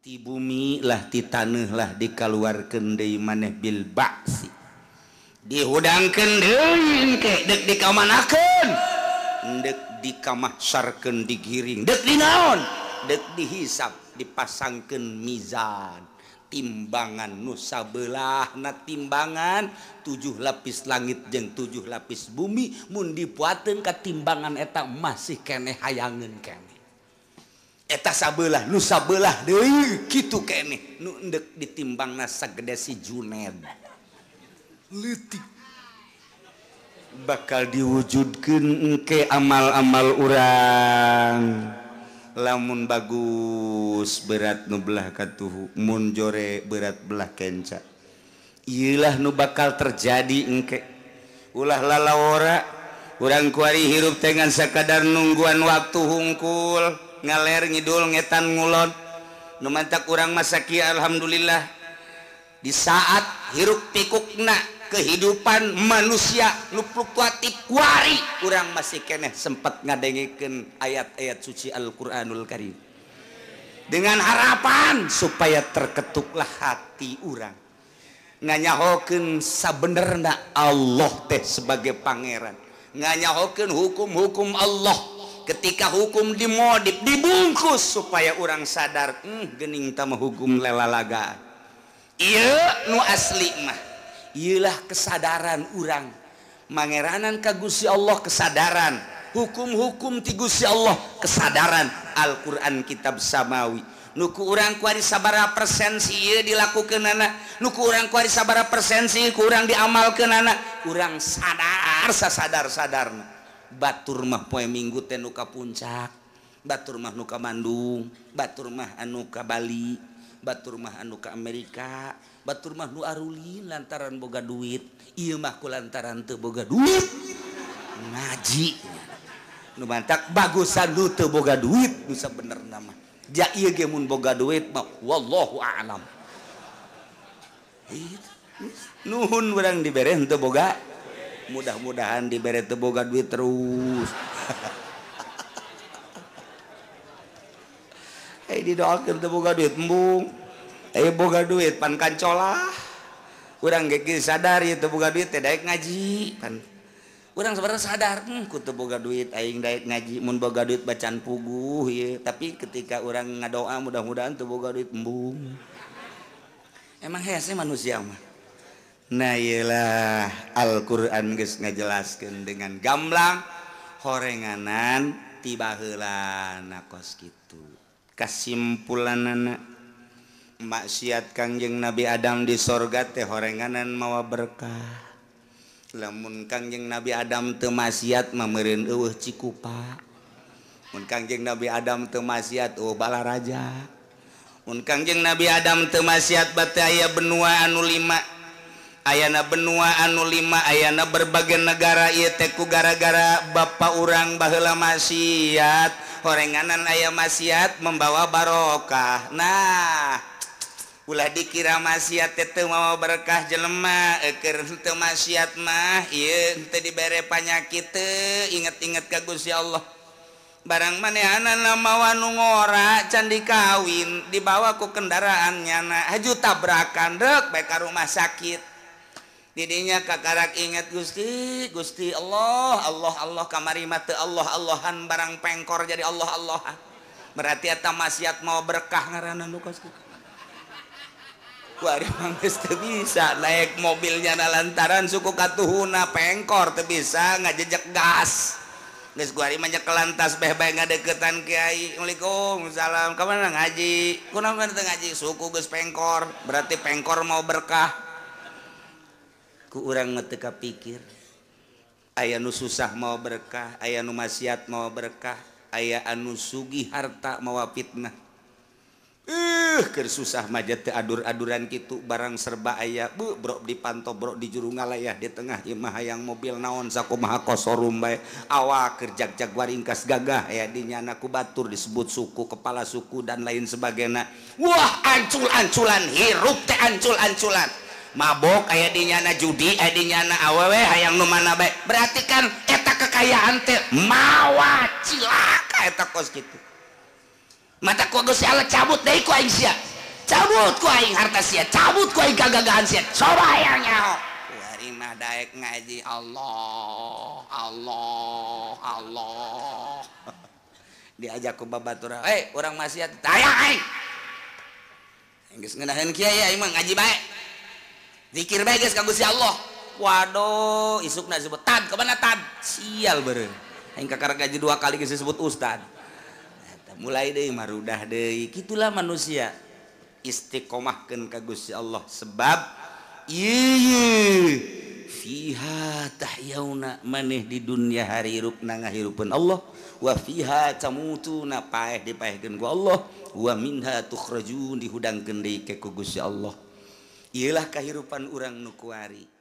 ti bumi lah ti taneuh lah dikaluarkeun deui maneh bil ba'si dihudangkeun deui engke deuk dikamanakeun deuk dikamahsarkeun digiring deuk dinaon deuk dihisab dipasangkeun mizan timbangan nu sabelahna timbangan 7 lapis langit jeung 7 lapis bumi mun dipuateun ka timbangan eta masih keneh hayangeun keneh eta sabelah nu sabelah deui kitu keneh nu endek ditimbangna sagede si Juned leutik bakal diwujudkeun engke amal-amal urang lamun bagus berat nu belah katuhu mun jore berat belah kenca ieulah nu bakal terjadi engke ulah lalawora urang kuari hirup dengan sakadar nungguan waktu hungkul ngaler ngidul ngetan ngulon nu mantak urang masaki alhamdulillah di saat hirup pikukna kehidupan manusia nu fluktuatif kuari urang masih keneh sempat ngadengikeun ayat-ayat suci Al-Qur'anul Karim dengan harapan supaya terketuklah hati urang nganyahokeun sabenerna Allah teh sebagai pangeran nganyahokeun hukum-hukum Allah ketika hukum dimodif dibungkus supaya orang sadar geuning tah mah hukum lelalaga ieu nu asli mah ieulah kesadaran urang mangeranan ka Gusti Allah kesadaran hukum-hukum ti Gusti Allah kesadaran Al-Qur'an kitab samawi nu ku urang kuari sabaraha persen si ieu dilakukeunana nu ku urang kuari sabaraha persen si ku urang diamalkeunana urang sadar sasadar-sadarna batur mah poe minggu teh nu ka puncak batur mah nu ka Bandung batur mah anu ka Bali batur mah anu ka Amerika batur mah nu arulin lantaran boga duit ieu mah ku lantaran teu boga duit ngaji nu mantak bagusan nu teu boga duit nu sabenerna mah ja ieu ge mun boga duit mah wallahu a'lam nuhun urang dibere henteu boga mudah-mudahan dibere teu boga duit terus didoakeun teu boga duit embung boga duit pan kancolah urang ge sadar ieu teu boga duit teh daek ngaji pan urang sabarang sadar ku teu boga duit aing daek ngaji mun boga duit bacaan puguh ieu tapi ketika urang ngadoa mudah-mudahan teu boga duit embung emang hese manusia mah nah iyalah Al-Qur'an geus ngajelaskeun dengan gamblang horenganan ti baheulana kos kitu kasimpulanana maksiat Kangjeng Nabi Adam di sorga teh horenganan mawa berkah lamun Kangjeng Nabi Adam teu maksiat mah meureun eueuh cikupa mun Kangjeng Nabi Adam teu maksiat balaraja mun Kangjeng Nabi Adam teu maksiat bate aya benua anu 5 ayana benua anu 5 ayana berbagai negara ieu teh ku gara-gara bapa urang baheula maksiat horenganan aya maksiat membawa barokah nah ulah dikira maksiat teh mawa berkah jelema keur teu maksiat mah ieu teu dibere panyakit teu inget-inget ka Gusti Allah barang manehanana mawa nu ngora can dikawin dibawa ku kendaraannya na haju tabrakan rek bae ka rumah sakit didinya kakarak inget Gusti Gusti Allah Allah Allah kamari mah teu Allah Allahan barang pengkor jadi Allah Allahan berarti eta maksiat mau berkah ngaranna nu kos kuari mah geus teu bisa naik mobilnya lantaran suku katuhuna pengkor teu bisa ngajejek gas geus kuari mah nya kelantas beh-beh ngadeukeutan kiai Waalaikumsalam ka mana ngaji kunaon teu ngaji suku geus pengkor berarti pengkor mau berkah ku urang mah teu kapikir aya nu susah mau berkah aya nu maksiat mau berkah aya anu sugih harta mawa fitnah keur susah mah teu adur-aduran kitu barang serba aya bro dipantau bro di juru ngalayah di tengah ieu mah hayang mobil naon sakumaha kosorum bae awak keur jag-jag waringkas gagah aya di nyana ku batur disebut suku kepala suku dan lain sebagainya wah ancul-anculan hirup teh ancul-anculan mabok aya di nyana judi aya di nyana awewe hayang nu mana bae berarti kan eta kekayaan teh mawa cilaka eta kos kitu mata ku Gusti Allah cabut deui ku aing sia cabut ku aing harta sia, cabut ku aing kagagahan sia, coba hayang nyaho kuari mah daek ngaji Allah Allah Allah diajak ku babaturan urang maksiat hayang aing geus ngeunaheun kieu aing mah ngaji bae zikir bae geus ka Gusti Allah. Waduh isukna disebut tad kemana tad sial beureung aing kakar gaji 2 kali geus disebut ustad. Mulai deui marudah deui kitulah manusia istiqomahkeun ka Gusti Allah sebab ieu fiha tahyauna maneh di dunia harirupna ngahirupeun Allah wa fiha tamutuna paeh dipaehkeun ku Allah wa minha tukhrajun dihudangkeun deui ke ku Gusti Allah. Ieulah kahirupan urang nu kuari